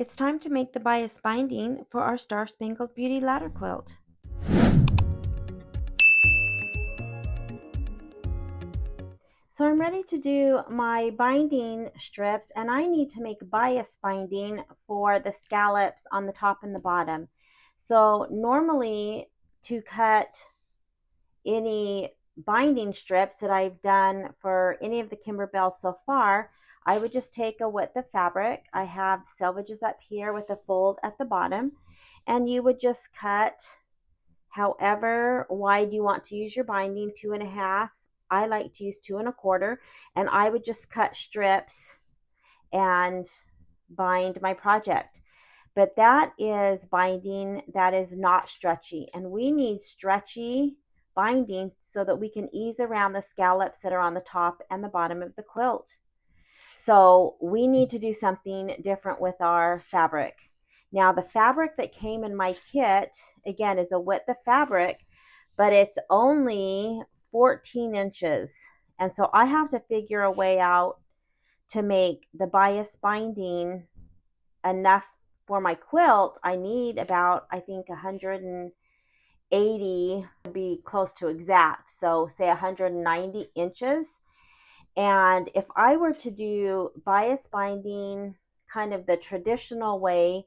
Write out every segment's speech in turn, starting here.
It's time to make the bias binding for our Star-Spangled Beauty ladder quilt. So I'm ready to do my binding strips, and I need to make bias binding for the scallops on the top and the bottom. So normally to cut any binding strips that I've done for any of the Kimberbells so far, I would just take a width of fabric. I have selvages up here with a fold at the bottom, and you would just cut however wide you want to use your binding, 2.5. I like to use 2.25, and I would just cut strips and bind my project. But that is binding that is not stretchy, and we need stretchy binding so that we can ease around the scallops that are on the top and the bottom of the quilt. So we need to do something different with our fabric. Now the fabric that came in my kit, again, is a width of fabric, but it's only 14 inches. And so I have to figure a way out to make the bias binding enough for my quilt. I need about, I think, 180 to be close to exact. So say 190 inches. And if I were to do bias binding kind of the traditional way,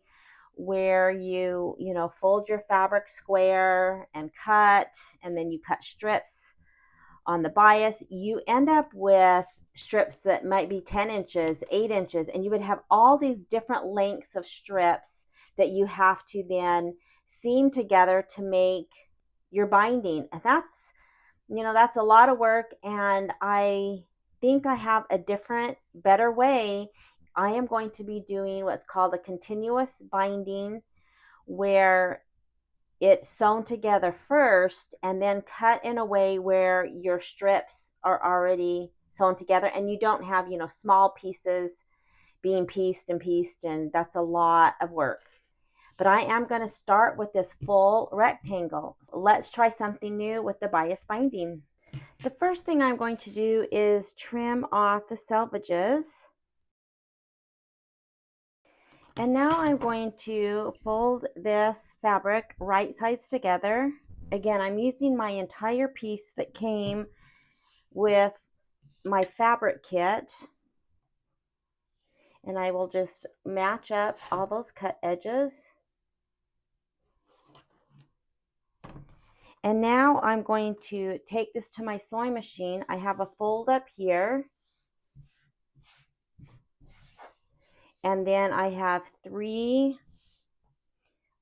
where you fold your fabric square and cut, and then you cut strips on the bias, you end up with strips that might be 10 inches, 8 inches, and you would have all these different lengths of strips that you have to then seam together to make your binding. And that's a lot of work, and I think I have a different, better way. I am going to be doing what's called a continuous binding, where it's sewn together first and then cut in a way where your strips are already sewn together, and you don't have, small pieces being pieced, and that's a lot of work. But I am going to start with this full rectangle. Let's try something new with the bias binding. The first thing I'm going to do is trim off the selvages. And now I'm going to fold this fabric right sides together. Again, I'm using my entire piece that came with my fabric kit. And I will just match up all those cut edges. And now I'm going to take this to my sewing machine. I have a fold up here. And then I have 3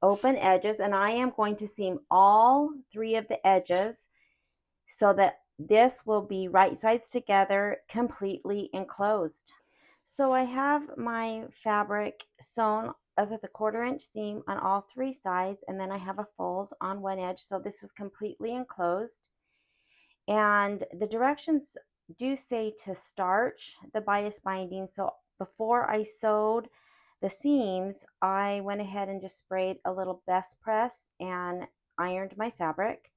open edges, and I am going to seam all 3 of the edges so that this will be right sides together, completely enclosed. So I have my fabric sewn over the 1/4 inch seam on all 3 sides, and then I have a fold on one edge, so this is completely enclosed. And the directions do say to starch the bias binding, so before I sewed the seams, I went ahead and just sprayed a little best press and ironed my fabric.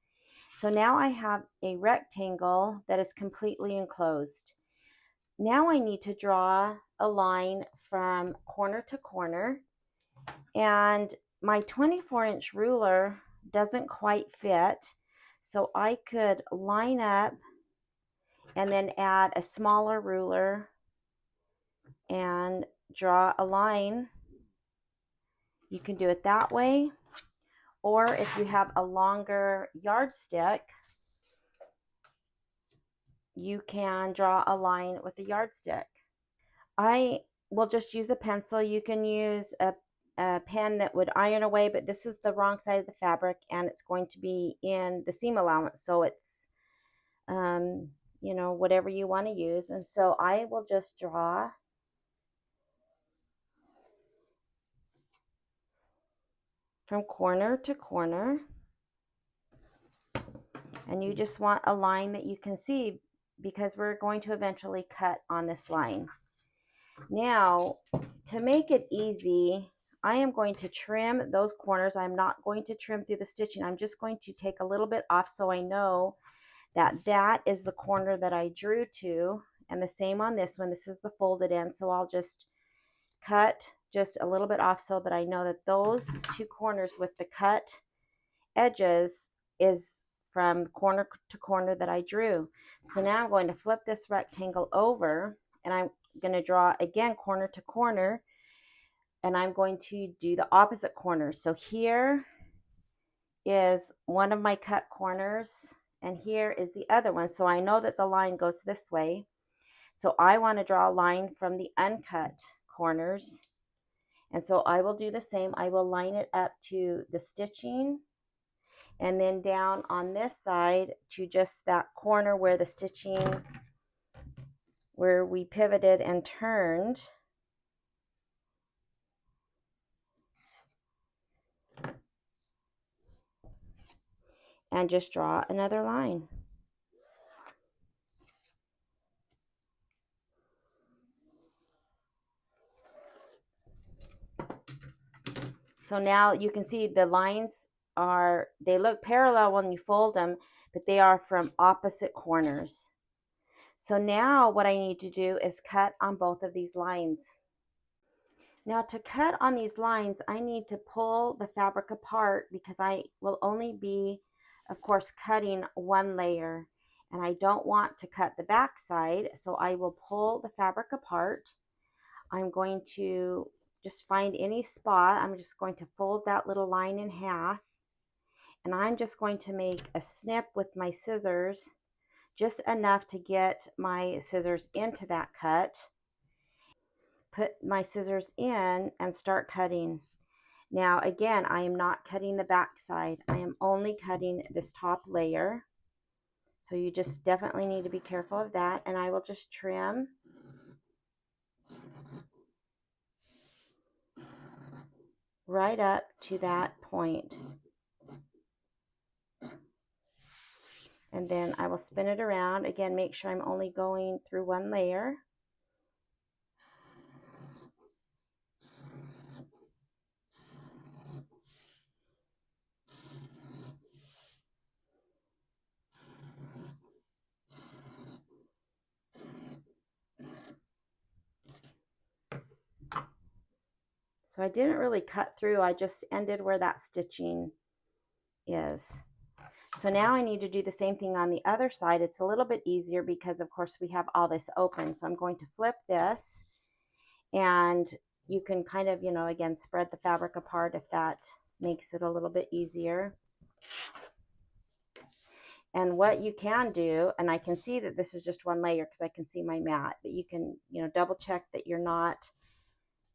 So now I have a rectangle that is completely enclosed. Now I need to draw a line from corner to corner, and my 24-inch ruler doesn't quite fit, so I could line up and then add a smaller ruler and draw a line. You can do it that way, or if you have a longer yardstick, you can draw a line with a yardstick. I will just use a pencil. You can use a pen that would iron away, but this is the wrong side of the fabric, and it's going to be in the seam allowance, so it's whatever you want to use. And so I will just draw from corner to corner, and you just want a line that you can see, because we're going to eventually cut on this line. Now, to make it easy, I am going to trim those corners. I'm not going to trim through the stitching. I'm just going to take a little bit off so I know that that is the corner that I drew to, and the same on this one. This is the folded end, so I'll just cut just a little bit off so that I know that those two corners with the cut edges is from corner to corner that I drew. So now I'm going to flip this rectangle over, and I'm going to draw again corner to corner, and I'm going to do the opposite corner. So here is one of my cut corners, and here is the other one. So I know that the line goes this way. So I want to draw a line from the uncut corners. And so I will do the same. I will line it up to the stitching, and then down on this side to just that corner where the stitching, where we pivoted and turned. And just draw another line. So now you can see the lines are, they look parallel when you fold them, but they are from opposite corners. So now what I need to do is cut on both of these lines. Now to cut on these lines, I need to pull the fabric apart because I will only be, of course, cutting one layer, and I don't want to cut the back side, so I will pull the fabric apart. I'm going to just find any spot. I'm just going to fold that little line in half, and I'm just going to make a snip with my scissors, just enough to get my scissors into that cut. Put my scissors in and start cutting. Now again, I am not cutting the back side. I am only cutting this top layer. So you just definitely need to be careful of that. And I will just trim right up to that point. And then I will spin it around. Again, make sure I'm only going through one layer. So I didn't really cut through, I just ended where that stitching is. So now I need to do the same thing on the other side. It's a little bit easier because of course we have all this open. So I'm going to flip this, and you can kind of, again, spread the fabric apart if that makes it a little bit easier. And what you can do, and I can see that this is just one layer because I can see my mat, but you can, double check that you're not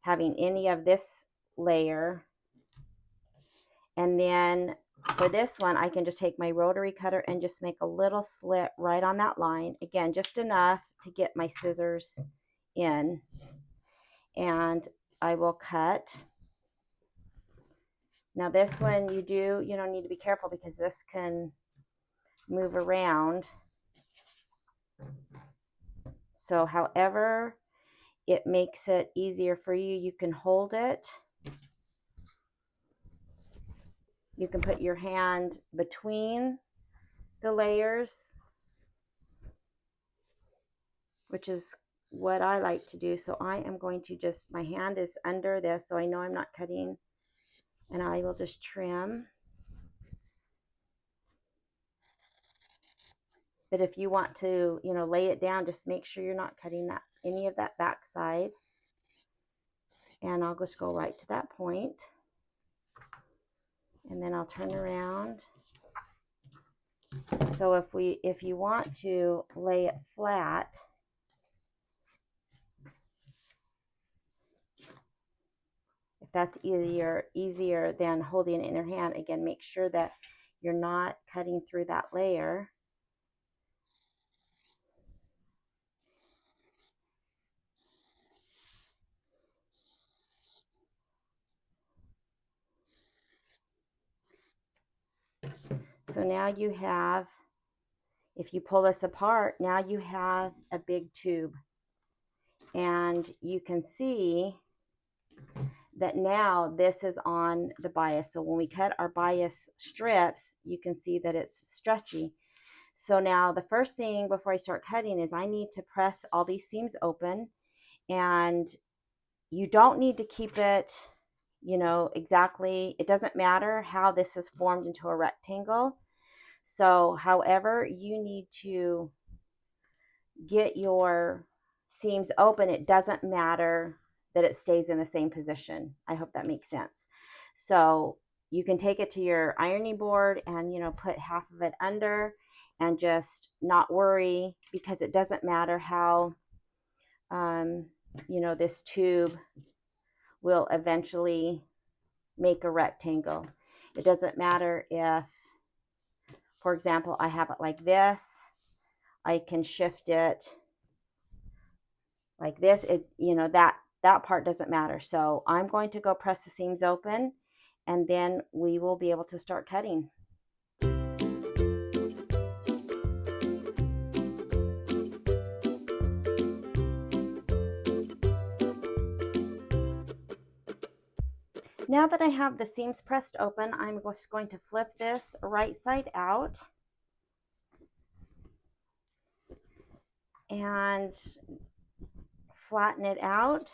having any of this layer. And then for this one, I can just take my rotary cutter and just make a little slit right on that line. Again, just enough to get my scissors in. And I will cut. Now this one you need to be careful because this can move around. So however it makes it easier for you, you can hold it. You can put your hand between the layers, which is what I like to do. So I am going to just, my hand is under this so I know I'm not cutting, and I will just trim. But if you want to, lay it down, just make sure you're not cutting any of that back side. And I'll just go right to that point. And then I'll turn around. So if you want to lay it flat, if that's easier than holding it in your hand, again, make sure that you're not cutting through that layer. So now you have, if you pull this apart, now you have a big tube. And you can see that now this is on the bias. So when we cut our bias strips, you can see that it's stretchy. So now the first thing before I start cutting is I need to press all these seams open. And you don't need to keep it, you know, exactly. It doesn't matter how this is formed into a rectangle. So however you need to get your seams open, it doesn't matter that it stays in the same position. I hope that makes sense. So you can take it to your ironing board and, you know, put half of it under and just not worry, because it doesn't matter how, you know, this tube will eventually make a rectangle. It doesn't matter if, for example, I have it like this. I can shift it like this. It, you know, that part doesn't matter. So I'm going to go press the seams open, and then we will be able to start cutting. Now that I have the seams pressed open, I'm just going to flip this right side out and flatten it out.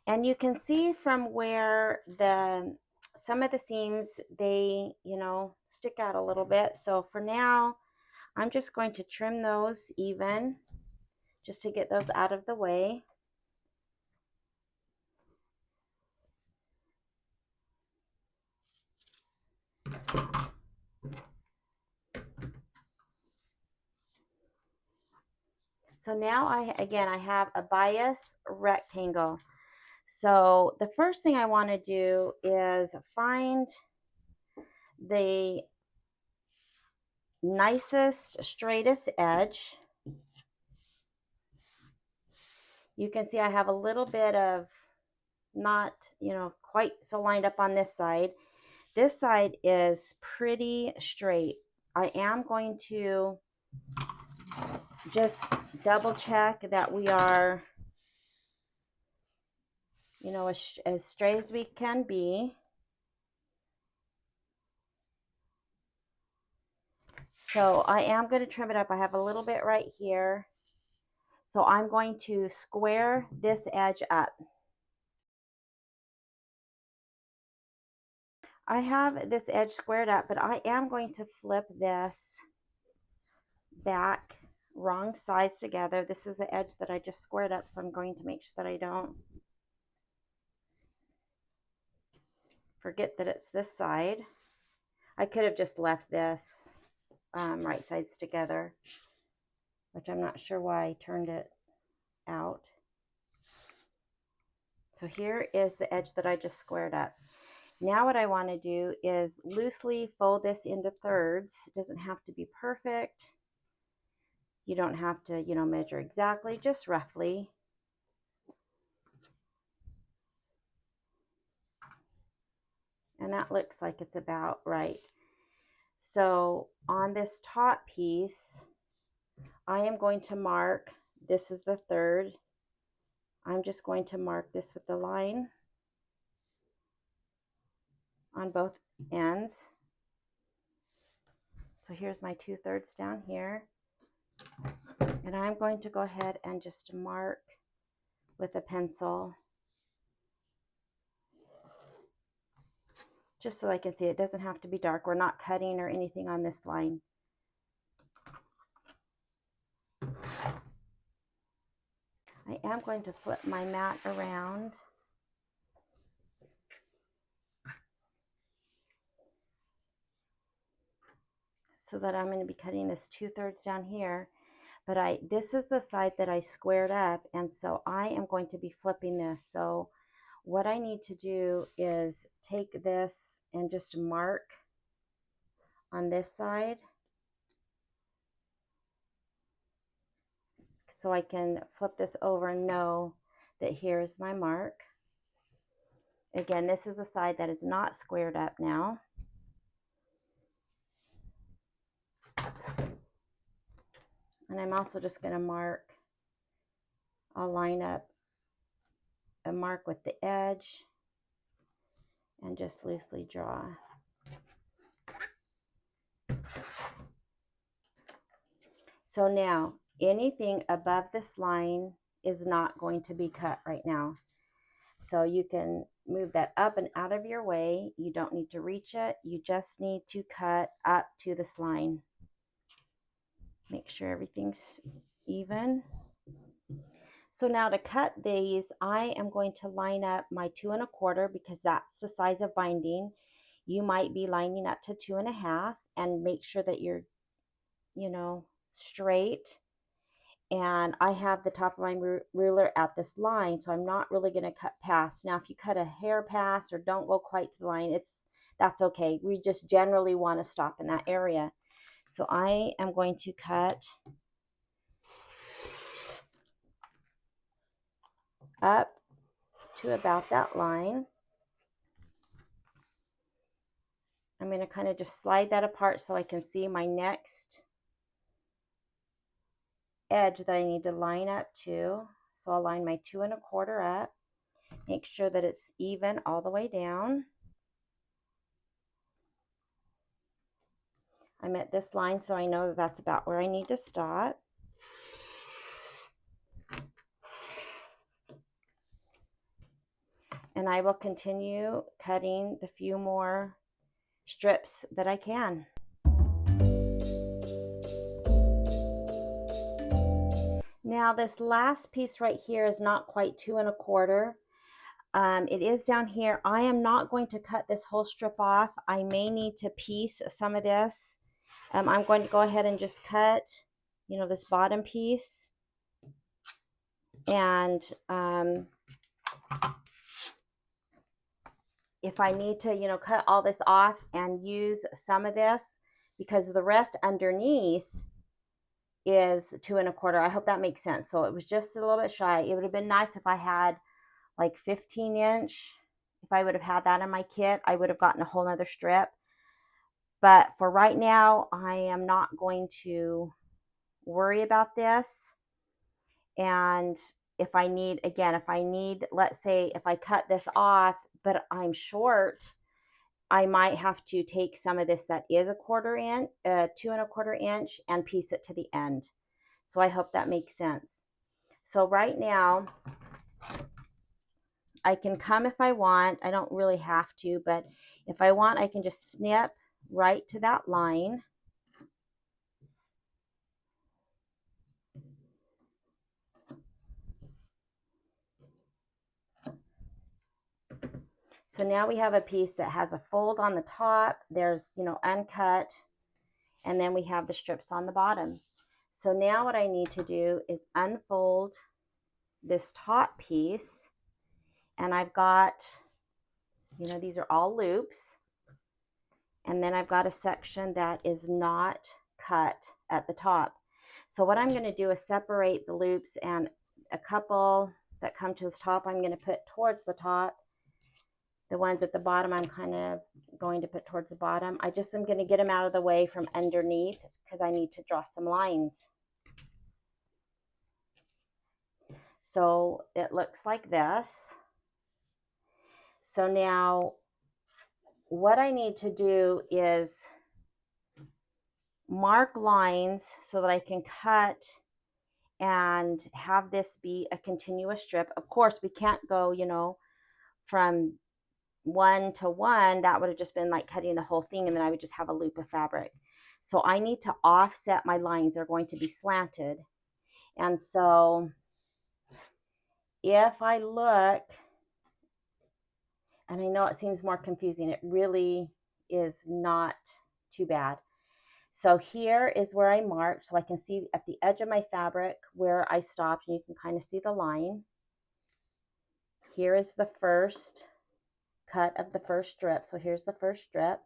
And you can see from where some of the seams, they, you know, stick out a little bit. So for now, I'm just going to trim those even, just to get those out of the way. So now I have a bias rectangle. So the first thing I want to do is find the nicest, straightest edge. You can see I have a little bit of not, you know, quite so lined up on this side. This side is pretty straight. I am going to just double check that we are, you know, as straight as we can be. So I am going to trim it up. I have a little bit right here. So I'm going to square this edge up. I have this edge squared up, but I am going to flip this back wrong sides together. This is the edge that I just squared up, so I'm going to make sure that I don't forget that it's this side. I could have just left this right sides together, which I'm not sure why I turned it out. So here is the edge that I just squared up. Now what I want to do is loosely fold this into thirds. It doesn't have to be perfect. You don't have to, you know, measure exactly, just roughly. And that looks like it's about right. So on this top piece, I am going to mark, this is the third. I'm just going to mark this with the line on both ends. So here's my 2/3 down here. And I'm going to go ahead and just mark with a pencil, just so I can see. It doesn't have to be dark. We're not cutting or anything on this line. I am going to flip my mat around so that I'm going to be cutting this 2/3 down here. But this is the side that I squared up, and so I am going to be flipping this. So what I need to do is take this and just mark on this side so I can flip this over and know that here's my mark. Again, this is the side that is not squared up now. And I'm also just going to mark, I'll line up a mark with the edge and just loosely draw. So now anything above this line is not going to be cut right now. So you can move that up and out of your way. You don't need to reach it. You just need to cut up to this line. Make sure everything's even. So now to cut these, I am going to line up my 2 1/4 because that's the size of binding. You might be lining up to 2 1/2 and make sure that you're, straight. And I have the top of my ruler at this line, so I'm not really going to cut past. Now, if you cut a hair past or don't go quite to the line, that's okay. We just generally want to stop in that area. So I am going to cut up to about that line. I'm going to kind of just slide that apart so I can see my next edge that I need to line up to. So I'll line my 2 1/4 up, make sure that it's even all the way down. I'm at this line, so I know that that's about where I need to stop. And I will continue cutting the few more strips that I can. Now this last piece right here is not quite 2 1/4. It is down here. I am not going to cut this whole strip off. I may need to piece some of this. I'm going to go ahead and just cut, this bottom piece. And if I need to, cut all this off and use some of this, because the rest underneath is 2 1/4. I hope that makes sense. So it was just a little bit shy. It would have been nice if I had like 15-inch. If I would have had that in my kit, I would have gotten a whole nother strip. But for right now, I am not going to worry about this. And if I need, let's say if I cut this off, but I'm short, I might have to take some of this that is 1/4 inch, 2 1/4 inch, and piece it to the end. So I hope that makes sense. So right now, I can come if I want. I don't really have to, but if I want, I can just snip right to that line. So now we have a piece that has a fold on the top. There's, uncut, and then we have the strips on the bottom. So now what I need to do is unfold this top piece, and I've got, these are all loops, and then I've got a section that is not cut at the top. So what I'm going to do is separate the loops, and a couple that come to the top I'm going to put towards the top. The ones at the bottom I'm kind of going to put towards the bottom. I just am going to get them out of the way from underneath because I need to draw some lines. So it looks like this. So now what I need to do is mark lines so that I can cut and have this be a continuous strip. Of course, we can't go, from 1 to 1. That would have just been like cutting the whole thing, and then I would just have a loop of fabric. So I need to offset my lines. They're going to be slanted. And so if I look, and I know it seems more confusing, it really is not too bad. So here is where I marked, so I can see at the edge of my fabric where I stopped, and you can kind of see the line. Here is the first cut of the first strip. So here's the first strip.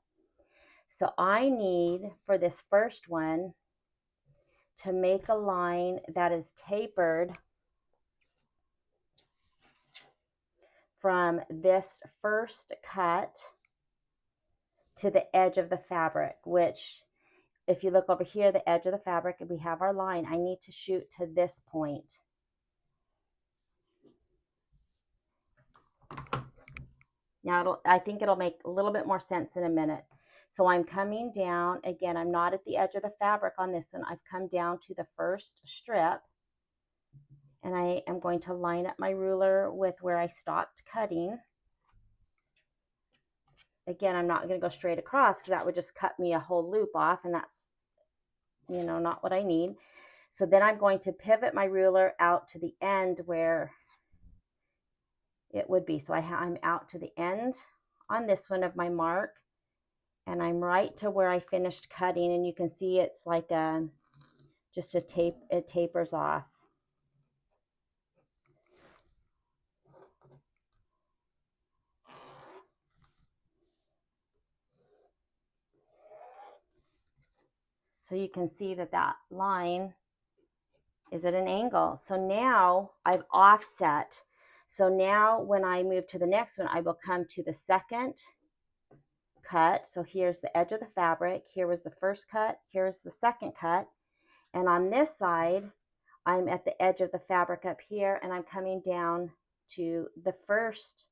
So I need, for this first one, to make a line that is tapered from this first cut to the edge of the fabric, which, if you look over here, the edge of the fabric, and we have our line, I need to shoot to this point. Now, I think it'll make a little bit more sense in a minute. So I'm coming down, again, I'm not at the edge of the fabric on this one. I've come down to the first strip, And I am going to line up my ruler with where I stopped cutting. Again, I'm not going to go straight across because that would just cut me a whole loop off, and that's, you know, not what I need. So then I'm going to pivot my ruler out to the end where it would be. So I'm out to the end on this one of my mark, and I'm right to where I finished cutting, and you can see it's like just a tape, it tapers off. So you can see that that line is at an angle. So now I've offset. So now when I move to the next one, I will come to the second cut. So here's the edge of the fabric. Here was the first cut. Here's the second cut. And on this side, I'm at the edge of the fabric up here, and I'm coming down to the first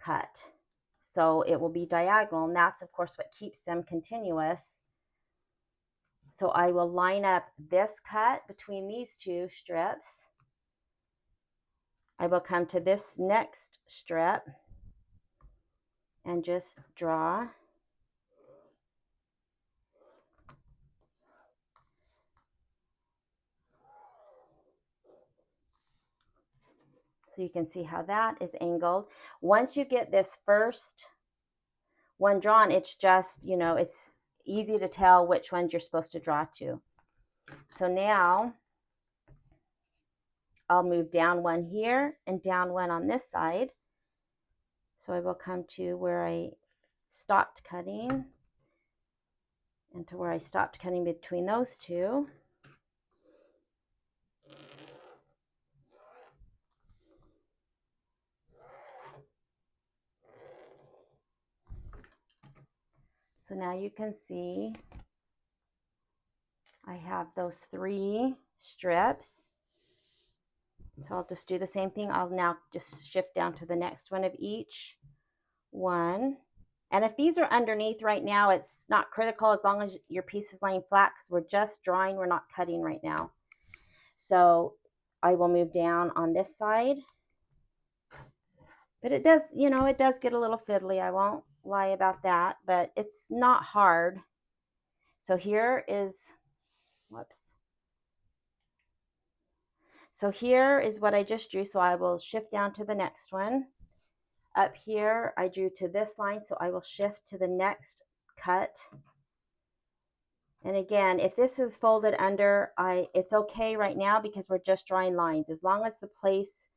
cut. So it will be diagonal, and that's of course what keeps them continuous. So I will line up this cut between these two strips. I will come to this next strip and just draw. So you can see how that is angled. Once you get this first one drawn, it's just, you know, it's easy to tell which ones you're supposed to draw to. So now I'll move down one here and down one on this side. So I will come to where I stopped cutting and to where I stopped cutting between those two. So now you can see I have those 3 strips. So I'll just do the same thing. I'll now just shift down to the next one of each one. And if these are underneath right now, it's not critical as long as your piece is laying flat, because we're just drawing, we're not cutting right now. So I will move down on this side. But it does, you know, it does get a little fiddly. I won't lie about that, but it's not hard. So here is, whoops. So here is what I just drew. So I will shift down to the next one. Up here, I drew to this line, so I will shift to the next cut. And again, if this is folded under, it's okay right now because we're just drawing lines. As long as the place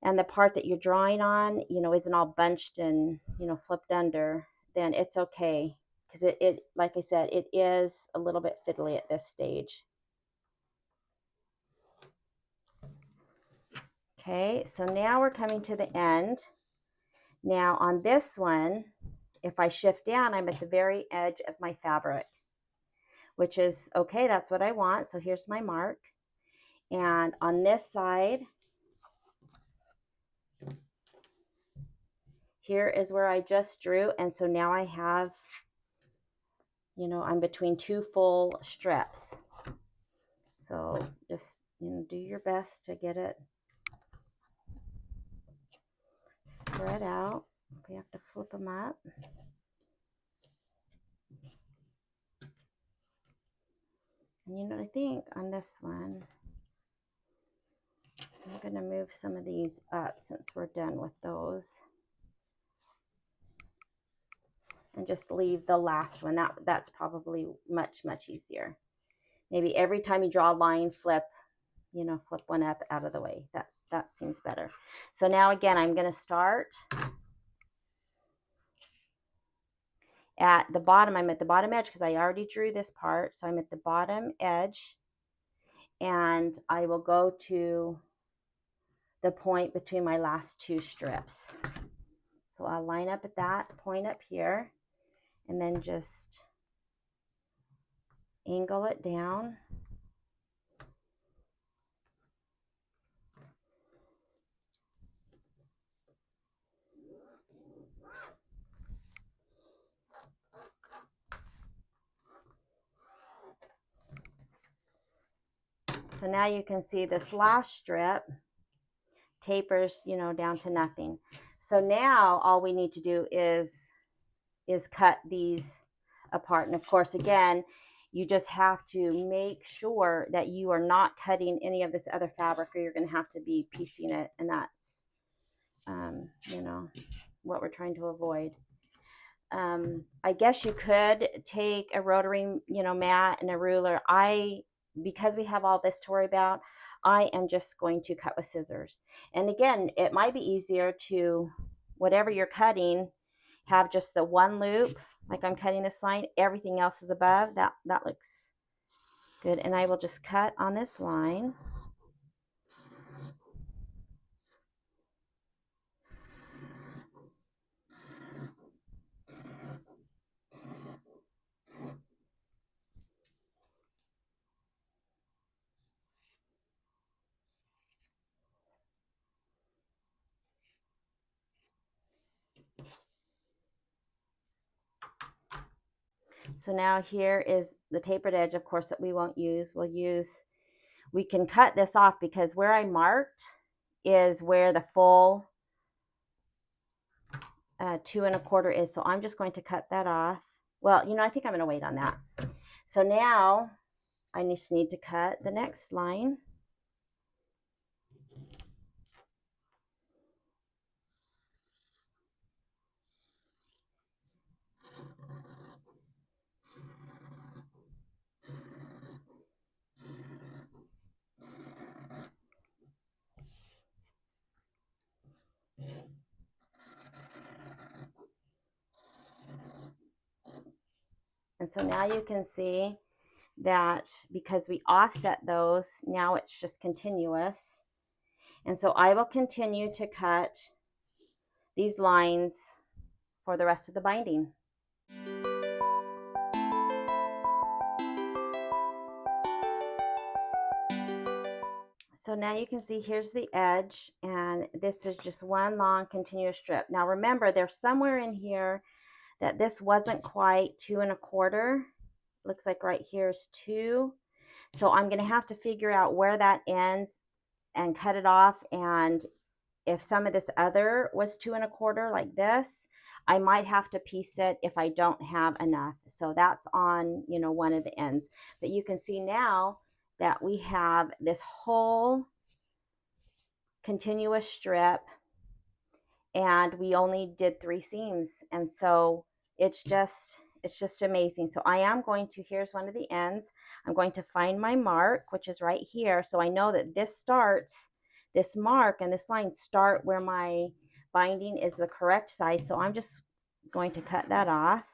and the part that you're drawing on, you know, isn't all bunched and, you know, flipped under, then it's okay. Because it, like I said, it is a little bit fiddly at this stage. Okay, so now we're coming to the end. Now on this one, if I shift down, I'm at the very edge of my fabric, which is okay, that's what I want. So here's my mark. And on this side, here is where I just drew. And so now I have, you know, I'm between 2 full strips. So just, you know, do your best to get it spread out. We have to flip them up. And you know, I think on this one, I'm going to move some of these up since we're done with those. And just leave the last one. That's probably much, much easier. Maybe every time you draw a line, flip, you know, flip one up out of the way. That seems better. So now again, I'm going to start at the bottom. I'm at the bottom edge because I already drew this part. So I'm at the bottom edge, and I will go to the point between my last 2 strips. So I'll line up at that point up here, and then just angle it down. So now you can see this last strip tapers, down to nothing. So now all we need to do is cut these apart. And of course, again, you just have to make sure that you are not cutting any of this other fabric, or you're going to have to be piecing it. And that's, what we're trying to avoid. I guess you could take a rotary, mat and a ruler. Because we have all this to worry about, I am just going to cut with scissors. And again, it might be easier to, whatever you're cutting, have just the one loop, like I'm cutting this line, everything else is above. That looks good. And I will just cut on this line. So now here is the tapered edge, of course, that we won't use. We can cut this off, because where I marked is where the full 2 1/4 is. So I'm just going to cut that off. Well, I think I'm going to wait on that. So now I just need to cut the next line. And so now you can see that because we offset those, now it's just continuous. And so I will continue to cut these lines for the rest of the binding. So now you can see here's the edge, and this is just one long continuous strip. Now remember, there's somewhere in here that this wasn't quite 2 1/4. Looks like right here is 2. So I'm going to have to figure out where that ends and cut it off. And if some of this other was 2 1/4 like this, I might have to piece it if I don't have enough. So that's on, one of the ends. But you can see now that we have this whole continuous strip, and we only did 3 seams. And so it's just amazing. So I am going to, here's one of the ends. I'm going to find my mark, which is right here. So I know that this mark and this line start where my binding is the correct size. So I'm just going to cut that off.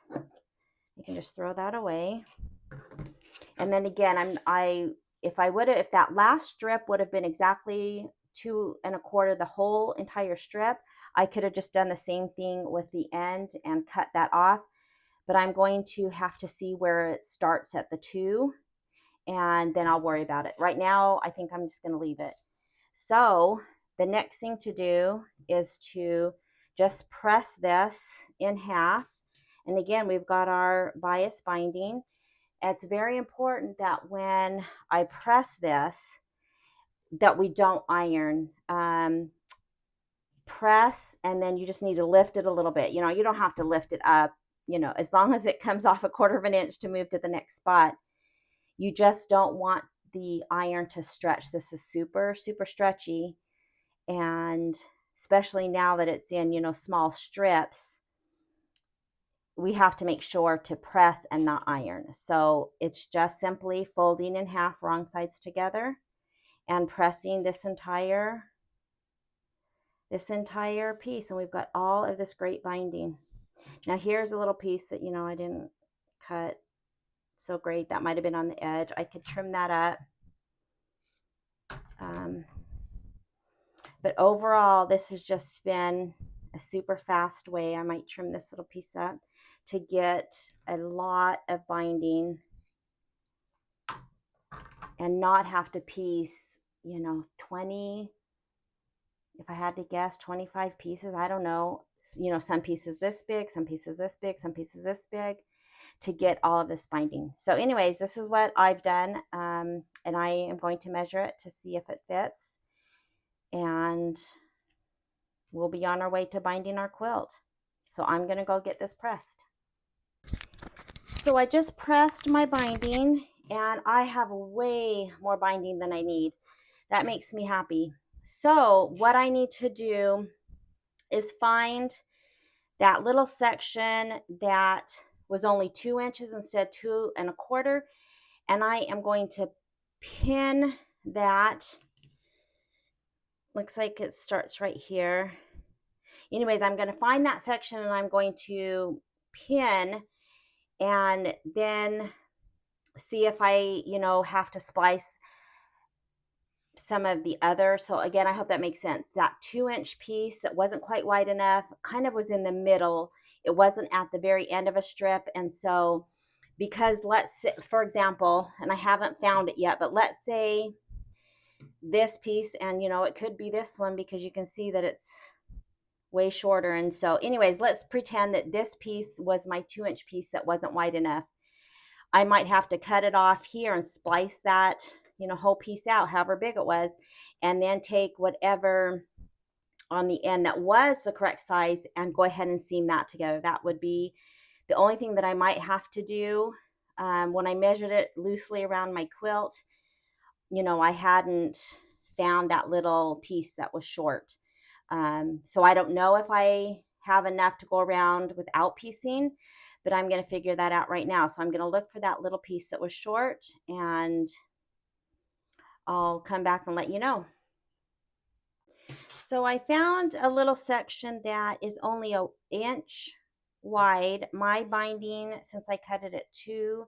You can just throw that away. And then again, if that last strip would have been exactly 2 1/4, the whole entire strip, I could have just done the same thing with the end and cut that off. But I'm going to have to see where it starts at the 2, and then I'll worry about it. Right now, I think I'm just going to leave it. So the next thing to do is to just press this in half. And again, we've got our bias binding. It's very important that when I press this, that we don't iron. Press, and then you just need to lift it a little bit. You don't have to lift it up, as long as it comes off 1/4 inch to move to the next spot. You just don't want the iron to stretch. This is super, super stretchy. And especially now that it's in, small strips, we have to make sure to press and not iron. So it's just simply folding in half, wrong sides together, and pressing this entire piece. And we've got all of this great binding. Now here's a little piece that, I didn't cut so great. That might have been on the edge. I could trim that up. But overall, this has just been a super fast way. I might trim this little piece up to get a lot of binding and not have to piece, 20, if I had to guess, 25 pieces. I don't know. Some pieces this big, some pieces this big, some pieces this big. to get all of this binding. So anyways, this is what I've done, and I am going to measure it to see if it fits, and we'll be on our way to binding our quilt. So I'm going to go get this pressed. So I just pressed my binding, and I have way more binding than I need. That makes me happy. So what I need to do is find that little section that was only 2 inches instead of 2 1/4, and I am going to pin that. Looks like it starts right here. Anyways, I'm going to find that section, and I'm going to pin, and then see if I, have to splice some of the other. So again, I hope that makes sense. That 2-inch piece that wasn't quite wide enough kind of was in the middle. It wasn't at the very end of a strip. And so, because let's say, for example, and I haven't found it yet, but let's say this piece, and it could be this one, because you can see that it's way shorter. And so anyways, let's pretend that this piece was my 2-inch piece that wasn't wide enough. I might have to cut it off here and splice that, whole piece out, however big it was, and then take whatever on the end that was the correct size and go ahead and seam that together. That would be the only thing that I might have to do. When I measured it loosely around my quilt, I hadn't found that little piece that was short. So I don't know if I have enough to go around without piecing, but I'm going to figure that out right now. So I'm going to look for that little piece that was short, and I'll come back and let you know. So I found a little section that is only an inch wide. My binding, since I cut it at 2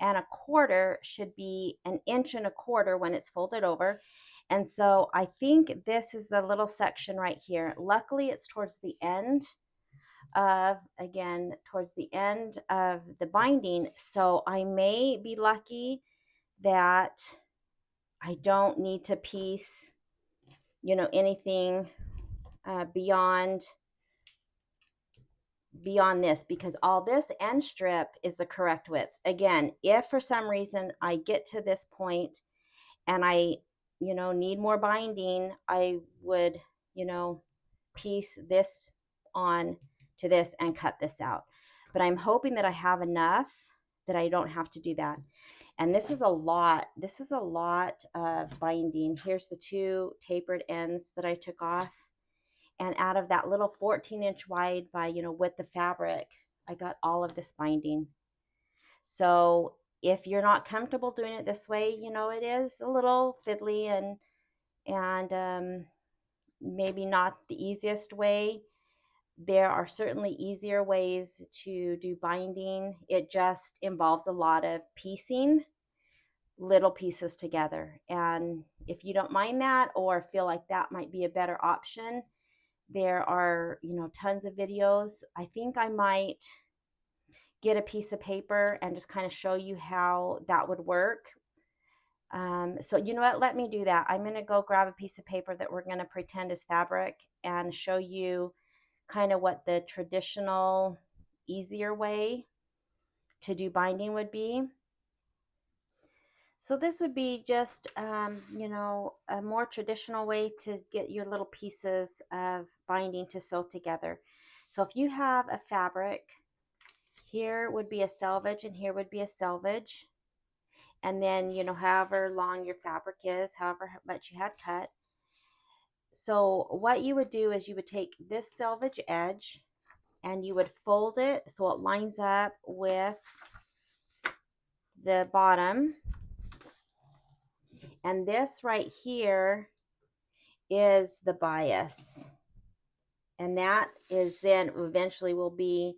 1/4, should be 1 1/4 when it's folded over. And so I think this is the little section right here. Luckily, it's towards the end of, again, towards the end of the binding. So I may be lucky that I don't need to piece, anything beyond this, because all this end strip is the correct width. Again, if for some reason I get to this point and I, need more binding, I would, piece this on to this and cut this out. But I'm hoping that I have enough that I don't have to do that. And this is a lot. This is a lot of binding. Here's the 2 tapered ends that I took off. And out of that little 14-inch wide by, width of fabric, I got all of this binding. So if you're not comfortable doing it this way, it is a little fiddly and maybe not the easiest way. There are certainly easier ways to do binding. It just involves a lot of piecing little pieces together. And if you don't mind that, or feel like that might be a better option, there are, tons of videos. I think I might get a piece of paper and just kind of show you how that would work. So you know what, let me do that. I'm going to go grab a piece of paper that we're going to pretend is fabric and show you kind of what the traditional, easier way to do binding would be. So this would be just, a more traditional way to get your little pieces of binding to sew together. So if you have a fabric, here would be a selvage and here would be a selvage. And then, however long your fabric is, however much you had cut. So what you would do is you would take this selvage edge and you would fold it so it lines up with the bottom. And this right here is the bias. And that is then eventually will be,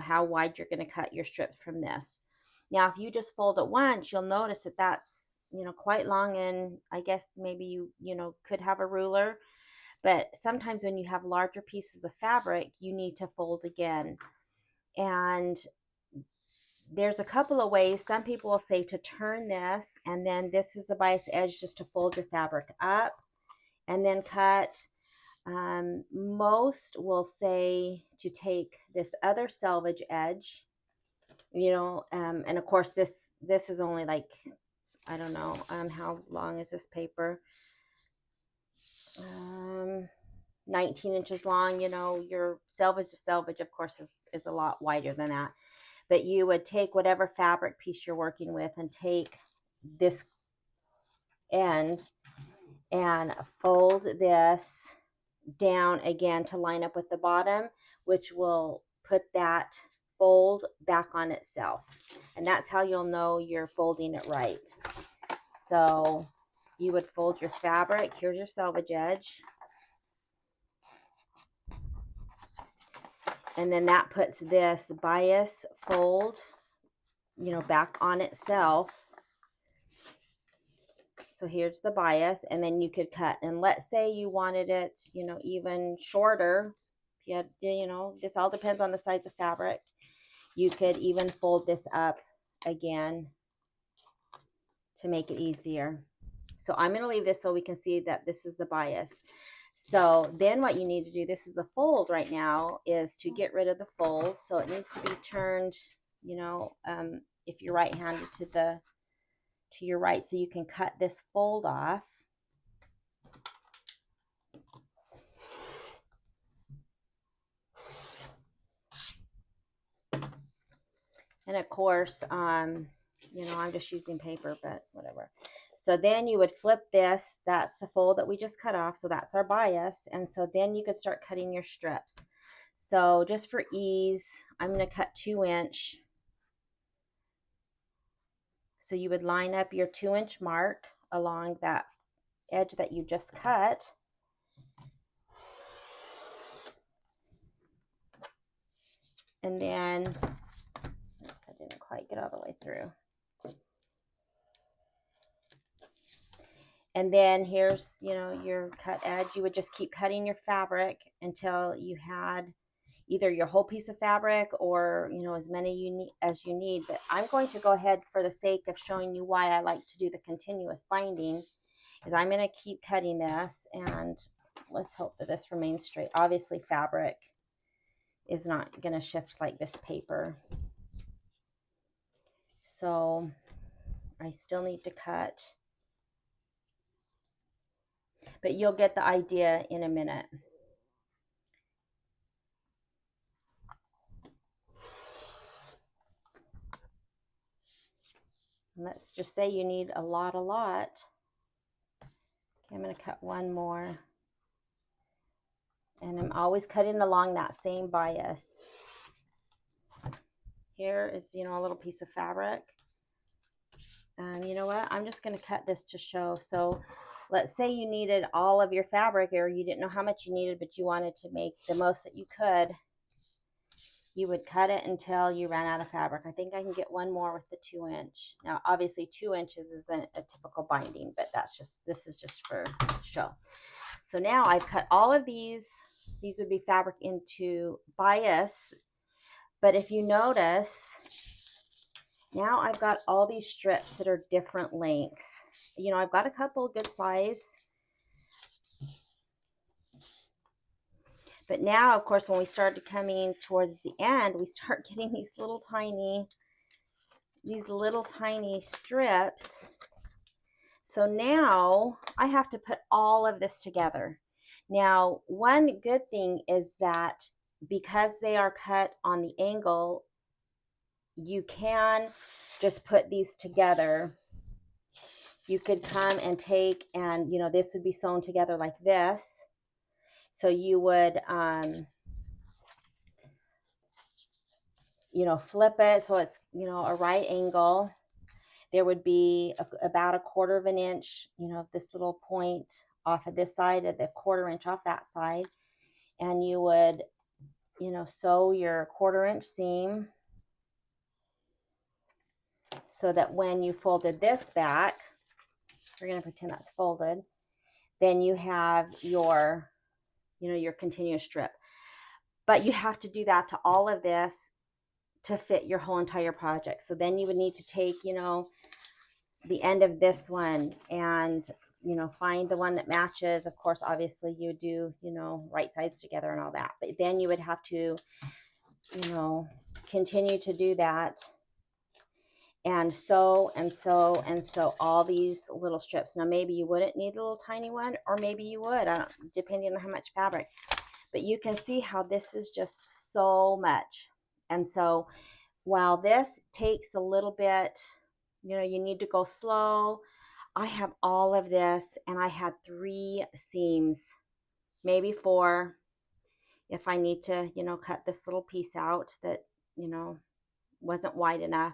how wide you're going to cut your strips from this. Now, if you just fold it once, you'll notice that that's, quite long, and I guess maybe you could have a ruler. But sometimes when you have larger pieces of fabric, you need to fold again. And there's a couple of ways. Some people will say to turn this, and then this is the bias edge, just to fold your fabric up and then cut. Most will say to take this other selvage edge you know, and of course this is only like, I don't know, how long is this paper? 19 inches long. You know, your selvage to selvage, of course, is a lot wider than that. But you would take whatever fabric piece you're working with and take this end and fold this down again to line up with the bottom, which will put that fold back on itself. And that's how you'll know you're folding it right. So you would fold your fabric. Here's your selvage edge. And then that puts this bias fold, you know, back on itself. So here's the bias, and then you could cut. And let's say you wanted it, you know, even shorter. If you had, you know, this all depends on the size of fabric. You could even fold this up again to make it easier. So I'm going to leave this so we can see that this is the bias. So then what you need to do, this is a fold right now, is to get rid of the fold. So it needs to be turned, you know, if you're right-handed, to your right, so you can cut this fold off. And of course, you know, I'm just using paper, but whatever. So then you would flip this. That's the fold that we just cut off. So that's our bias. And so then you could start cutting your strips. So just for ease, I'm going to cut 2-inch. So you would line up your 2-inch mark along that edge that you just cut. And then, oops, I didn't quite get all the way through. And then here's, you know, your cut edge. You would just keep cutting your fabric until you had either your whole piece of fabric or, you know, as many as you need. But I'm going to go ahead, for the sake of showing you why I like to do the continuous binding, is I'm going to keep cutting this, and let's hope that this remains straight. Obviously fabric is not going to shift like this paper. So I still need to cut, but you'll get the idea in a minute. Let's just say you need a lot. Okay, I'm going to cut one more. And I'm always cutting along that same bias. Here is, you know, a little piece of fabric. And you know what? I'm just going to cut this to show. So let's say you needed all of your fabric, or you didn't know how much you needed, but you wanted to make the most that you could. You would cut it until you ran out of fabric. I think I can get one more with the 2-inch. Now, obviously 2 inches isn't a typical binding, but this is just for show. So now I've cut all of these. These would be fabric into bias. But if you notice, now I've got all these strips that are different lengths. You know, I've got a couple good size. But now, of course, when we started coming towards the end, we start getting these little tiny strips. So now I have to put all of this together. Now, one good thing is that because they are cut on the angle, you can just put these together. You could come and take, and you know, this would be sewn together like this. So you would, you know, flip it so it's, you know, a right angle. There would be about a 1/4 of an inch, you know, this little point off of this side, of the 1/4 inch off that side. And you would, you know, sew your 1/4 inch seam so that when you folded this back, we're going to pretend that's folded, then you have your, you know, your continuous strip. But you have to do that to all of this to fit your whole entire project. So then you would need to take, you know, the end of this one and, you know, find the one that matches. Of course, obviously you do, you know, right sides together and all that. But then you would have to, you know, continue to do that and sew and sew and sew all these little strips. Now maybe you wouldn't need a little tiny one, or maybe you would, depending on how much fabric. But you can see how this is just so much. And so while this takes a little bit, you need to go slow. I have all of this, and I had 3 seams, maybe 4, if I need to, cut this little piece out that, wasn't wide enough.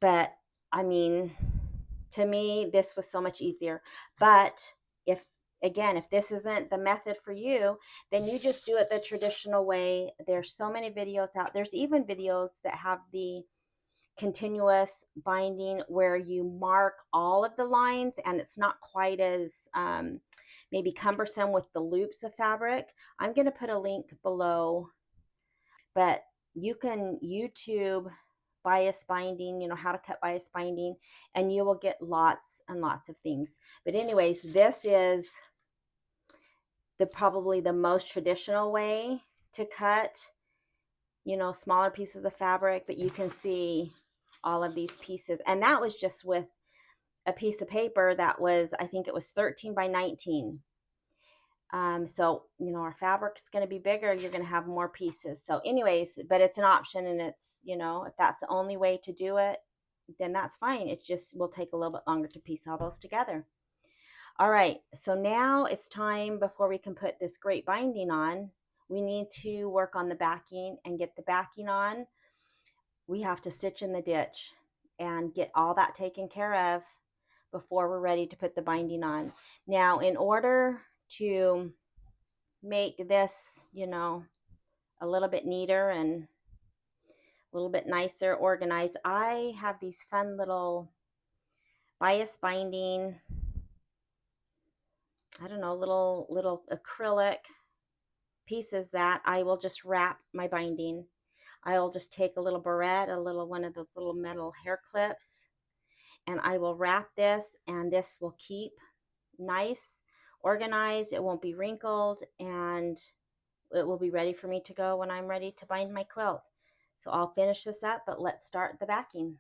But I mean, to me, this was so much easier. But if, again, if this isn't the method for you, then you just do it the traditional way. There's so many videos out. There's even videos that have the continuous binding where you mark all of the lines, and it's not quite as maybe cumbersome with the loops of fabric. I'm going to put a link below, but you can YouTube bias binding, how to cut bias binding, and you will get lots and lots of things. But anyways, this is probably the most traditional way to cut, smaller pieces of fabric. But you can see all of these pieces, and that was just with a piece of paper that was, I think it was 13 by 19. So, our fabric is going to be bigger. You're going to have more pieces. So anyways, but it's an option, and it's, if that's the only way to do it, then that's fine. It just will take a little bit longer to piece all those together. All right. So now it's time, before we can put this great binding on, we need to work on the backing and get the backing on. We have to stitch in the ditch and get all that taken care of before we're ready to put the binding on. Now, in order to make this, a little bit neater and a little bit nicer, organized, I have these fun little bias binding, I don't know, little acrylic pieces that I will just wrap my binding. I will just take a little barrette, one of those little metal hair clips, and I will wrap this, and this will keep nice, organized. It won't be wrinkled, and it will be ready for me to go when I'm ready to bind my quilt. So I'll finish this up, but let's start the backing.